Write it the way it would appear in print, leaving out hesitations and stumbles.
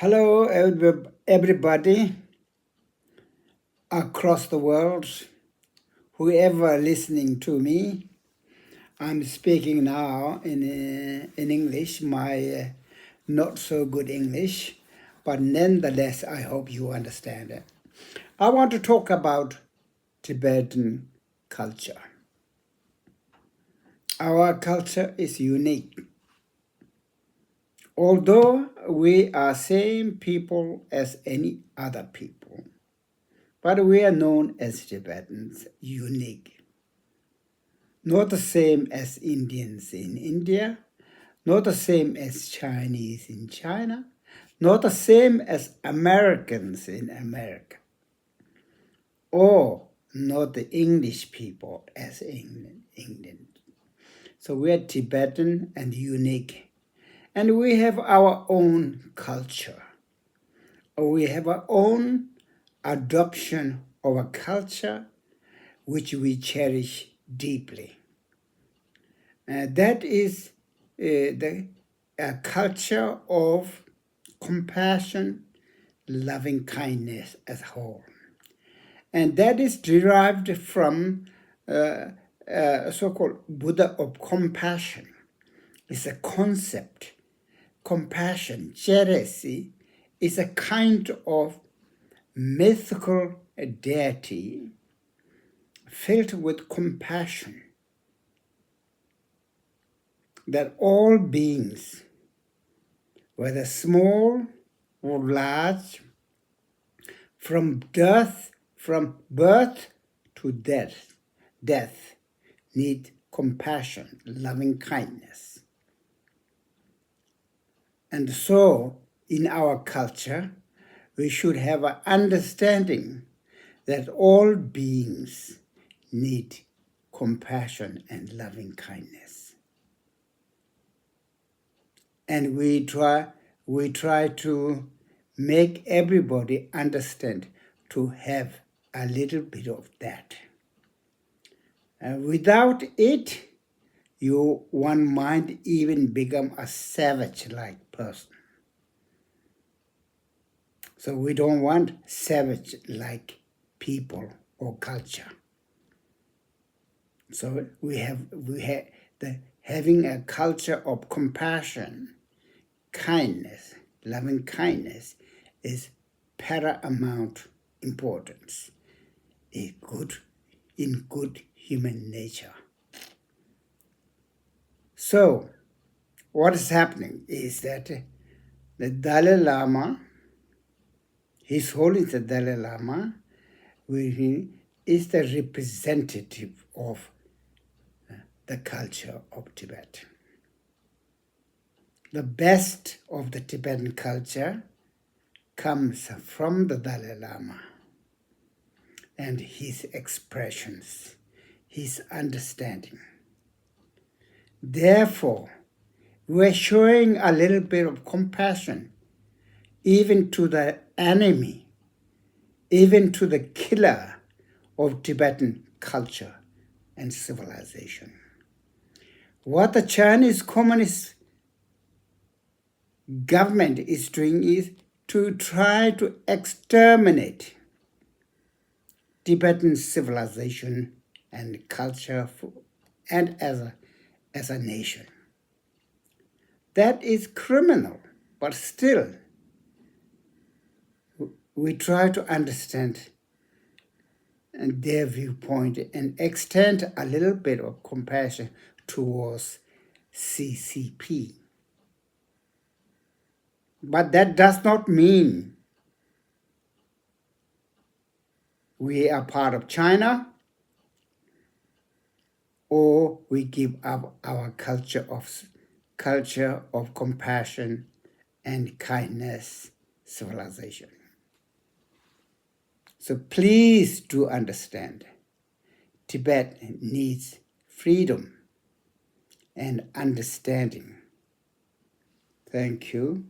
Hello, everybody across the world, whoever listening to me. I'm speaking now in English, my not so good English, but nonetheless, I hope you understand it. I want to talk about Tibetan culture. Our culture is unique. Although we are same people as any other people, but we are known as Tibetans, unique. Not the same as Indians in India, not the same as Chinese in China, not the same as Americans in America, or not the English people as England. So we are Tibetan and unique. And we have our own culture. We have our own adoption of a culture which we cherish deeply. That is the culture of compassion, loving kindness as a whole. And that is derived from so-called Buddha of compassion. It's a concept. Compassion, jealousy, is a kind of mythical deity filled with compassion that all beings, whether small or large, from birth to death, need compassion, loving kindness. And so, in our culture, we should have an understanding that all beings need compassion and loving kindness. And we try to make everybody understand to have a little bit of that. Without it, one might even become a savage-like person. So we don't want savage-like people or culture. So having a culture of compassion, kindness, loving kindness is paramount importance in good human nature. So what is happening is that the Dalai Lama, His Holiness the Dalai Lama, is the representative of the culture of Tibet. The best of the Tibetan culture comes from the Dalai Lama and his expressions, his understanding. Therefore, we're showing a little bit of compassion even to the enemy, even to the killer of Tibetan culture and civilization. What the Chinese Communist government is doing is to try to exterminate Tibetan civilization and culture and as a nation. That is criminal, but still we try to understand their viewpoint and extend a little bit of compassion towards CCP. But that does not mean we are part of China or we give up our culture of compassion and kindness civilization. So please do understand, Tibet needs freedom and understanding. Thank you.